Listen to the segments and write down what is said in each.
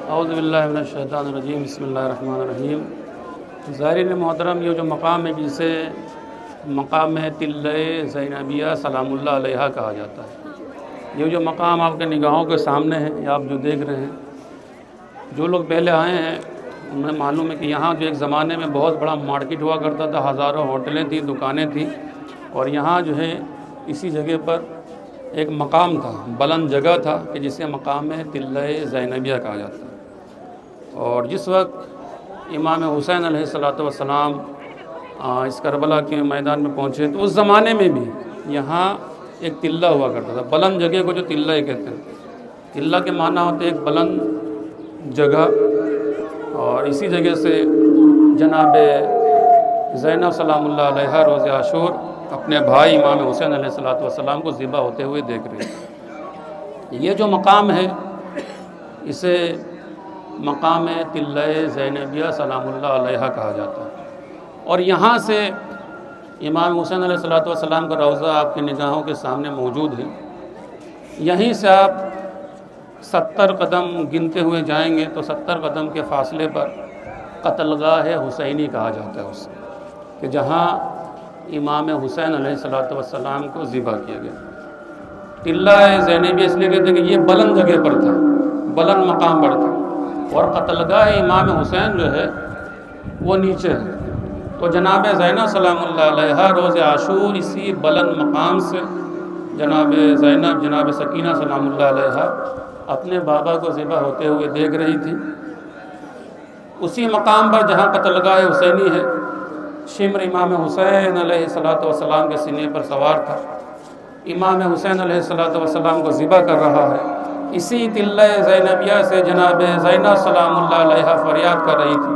اعوذ باللہ من الشیطان الرجیم، بسم اللہ الرحمن الرحیم۔ زائرین محترم، یہ جو مقام ہے جسے مقام تلہ زینبیہ سلام اللہ علیہا کہا جاتا ہے، یہ جو مقام آپ کے نگاہوں کے سامنے ہے، یہ آپ جو دیکھ رہے ہیں، جو لوگ پہلے آئے ہیں انہیں معلوم ہے کہ یہاں جو ایک زمانے میں بہت بڑا مارکیٹ ہوا کرتا تھا، ہزاروں ہوٹلیں تھیں، دکانیں تھیں، اور یہاں جو ہے اسی جگہ پر ایک مقام تھا، بلند جگہ تھا کہ جسے مقام تلہ زینبیہ کہا جاتا ہے۔ اور جس وقت امام حسین علیہ السلام اس کربلا کے میدان میں پہنچے تو اس زمانے میں بھی یہاں ایک تلہ ہوا کرتا تھا، بلند جگہ کو جو تلہ کہتے ہیں۔ تلہ کے معنی ہوتے ایک بلند جگہ، اور اسی جگہ سے جناب زینب سلام اللہ علیہا روز عاشور اپنے بھائی امام حسین علیہ السلام کو ذبح ہوتے ہوئے دیکھ رہے ہیں۔ یہ جو مقام ہے اسے مقام تلہ زینبیہ سلام اللہ علیہا کہا جاتا ہے، اور یہاں سے امام حسین علیہ السلام کا روضہ آپ کی نگاہوں کے سامنے موجود ہے۔ یہیں سے آپ 70 قدم گنتے ہوئے جائیں گے تو 70 قدم کے فاصلے پر قتل گاہ حسینی کہا جاتا ہے اسے، کہ جہاں امام حسین علیہ السلام کو ذبح کیا گیا۔ تلہ زینبیہ اس لیے کہتے ہیں کہ یہ بلند جگہ پر تھا، بلند مقام پر تھا، اور قتل گاہ امام حسین جو ہے وہ نیچے ہے۔ تو جناب زینب سلام اللہ علیہا روز عاشور اسی بلند مقام سے جناب زینب، جناب سکینہ سلام اللہ علیہا اپنے بابا کو ذبح ہوتے ہوئے دیکھ رہی تھی۔ اسی مقام پر جہاں قتل گاہ حسینی ہے، شمر امام حسین علیہ السلام کے سینے پر سوار تھا، امام حسین علیہ السلام کو ذبح کر رہا ہے۔ اسی تلہ زینبیہ سے جناب زینب سلام اللہ علیہا فریاد کر رہی تھی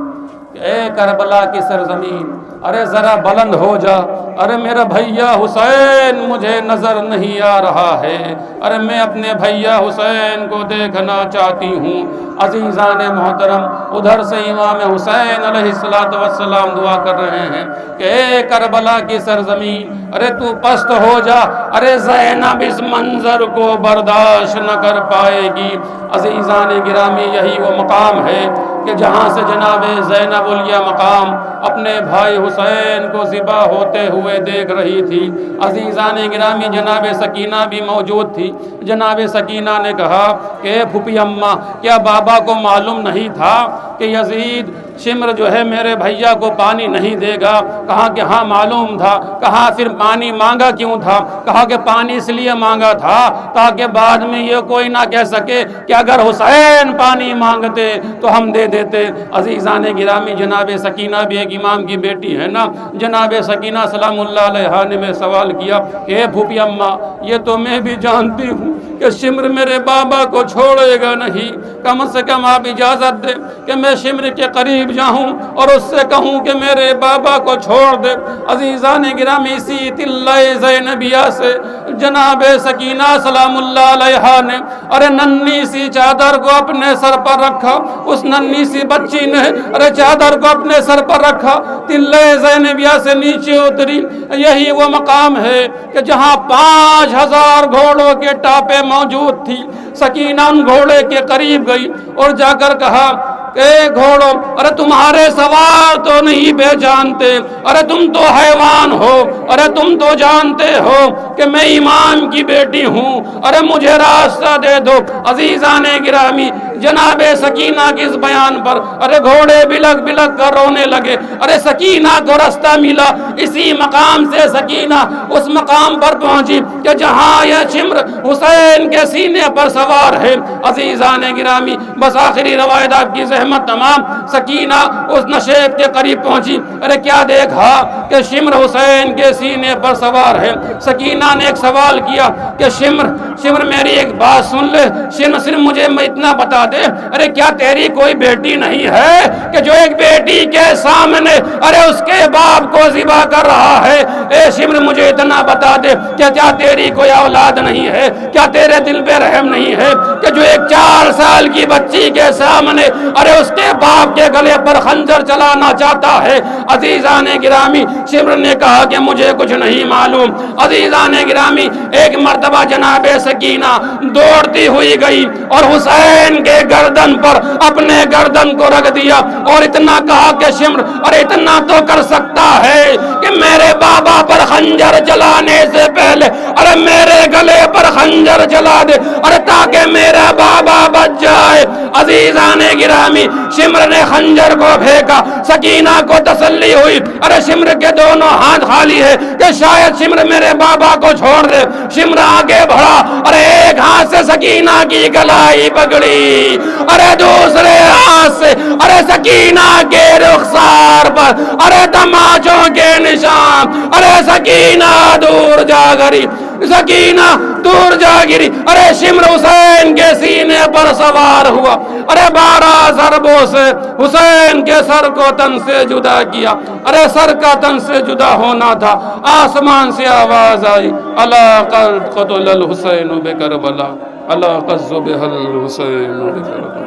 کہ اے کربلا کی سرزمین، ارے ذرا بلند ہو جا، ارے میرا بھیا حسین مجھے نظر نہیں آ رہا ہے، ارے میں اپنے بھیا حسین کو دیکھنا چاہتی ہوں۔ عزیزان محترم، ادھر سے امام حسین علیہ السلام دعا کر رہے ہیں کہ اے کربلا کی سرزمین، ارے تو پست ہو جا، ارے زینب اس منظر کو برداشت نہ کر پائے گی۔ عزیزان گرامی، یہی وہ مقام ہے کہ جہاں سے جناب زینب الیہ مقام اپنے بھائی حسین کو ذبح ہوتے ہوئے دیکھ رہی تھی۔ عزیزان گرامی، جناب سکینہ بھی موجود تھی۔ جناب سکینہ نے کہا کہ اے پھوپھی اماں، کیا بابا کو معلوم نہیں تھا کہ یزید شمر جو ہے میرے بھیا کو پانی نہیں دے گا؟ کہا کہ ہاں معلوم تھا۔ کہا پھر پانی مانگا کیوں تھا؟ کہا کہ پانی اس لیے مانگا تھا تاکہ بعد میں یہ کوئی نہ کہہ سکے کہ اگر حسین پانی مانگتے تو ہم دے دیتے۔ عزیزان گرامی، جناب سکینہ بھی ایک امام کی بیٹی ہے نا۔ جناب سکینہ سلام اللہ علیہا نے میں سوال کیا کہ اے پھوپھی اماں، یہ تو میں بھی جانتی ہوں کہ شمر میرے بابا کو چھوڑے گا نہیں، کم سے کم آپ اجازت دے کہ میں شمر کے قریب جاؤں اور اس سے کہوں کہ میرے بابا کو چھوڑ دے۔ عزیزان گرامی، اسی تلہ زینبیہ سے جناب سکینہ سلام اللہ علیہا نے ارے ننھی سی چادر کو اپنے سر پر رکھا، اس ننھی سی بچی نے ارے چادر کو اپنے سر پر رکھا، تلہ زینبیہ سے نیچے اتری۔ یہی وہ مقام ہے کہ جہاں 5000 گھوڑوں کے ٹاپے موجود تھی۔ سکینہ ان گھوڑے کے قریب گئی اور جا کر کہا کہ گھوڑوں، ارے تمہارے سوار تو نہیں بے جانتے، ارے تم تو حیوان ہو، ارے تم تو جانتے ہو کہ میں امام کی بیٹی ہوں، ارے مجھے راستہ دے دو۔ عزیزان گرامی، جناب سکینہ کے اس بیان پر ارے گھوڑے بلک بلک کر رونے لگے۔ ارے سکینہ کو راستہ ملا، اسی مقام سے سکینہ اس مقام پر پہنچی کہ جہاں یہ شمر حسین کے سینے پر سوار ہے۔ عزیزان گرامی، بس آخری روایت آپ کی زحمت تمام، سکینہ اس نشیب کے قریب پہنچی۔ ارے کیا دیکھا کہ شمر حسین کے سینے پر سوار ہے۔ سکینہ نے ایک سوال کیا کہ شمر میری ایک بات سن لے، شمر صرف مجھے اتنا بتا دے، ارے کیا تیری کوئی بیٹی نہیں ہے کہ جو ایک بیٹی کے سامنے ارے اس کے باپ کو ذبح کر رہا ہے؟ اے شمر مجھے اتنا بتا دے کہ کیا تیری کوئی اولاد نہیں ہے؟ کیا تیرے دل پہ رحم نہیں ہے کہ جو ایک 4 سال کی بچی کے سامنے ارے اس کے باپ کے گلے پر خنجر چلانا چاہتا ہے۔ عزیزان گرامی، شمر نے کہا کہ مجھے کچھ نہیں معلوم۔ عزیزان گرامی، ایک مرتبہ جناب سکینہ دوڑتی ہوئی گئی اور حسین کے گردن پر اپنے گردن کو رکھ دیا اور اتنا کہا کہ شمر اور اتنا تو کر سکتا ہے کہ میرے بابا پر خنجر چلانے سے پہلے ارے میرے گلے پر خنجر چلا دے اور تاکہ میرا بابا بچ جائے۔ عزیزان گرامی، شمر نے خنجر کو پھینکا، سکینہ کو تسلی ہوئی ارے شمر کے دونوں ہاتھ خالی ہے کہ شاید شمر میرے بابا کو چھوڑ دے۔ شمر آگے بڑھا اور ایک ہاتھ سے سکینہ کی گلائی پکڑی، ارے دوسرے ہاتھ سے ارے سکینہ کے رخسار پر ارے تماچوں کے نشان، ارے سکینہ دور جا گری، سکینہ دور جا گری۔ ارے شمر حسین کے سینے پر سوار ہوا، ارے 12 ضربوں سے حسین کے سر کو تن سے جدا کیا۔ ارے سر کا تن سے جدا ہونا تھا، آسمان سے آواز آئی، الا قد قتل الحسین بکربلا، الا قد ذبح الحسین بکربلا،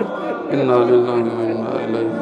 انا للہ و انا الیہ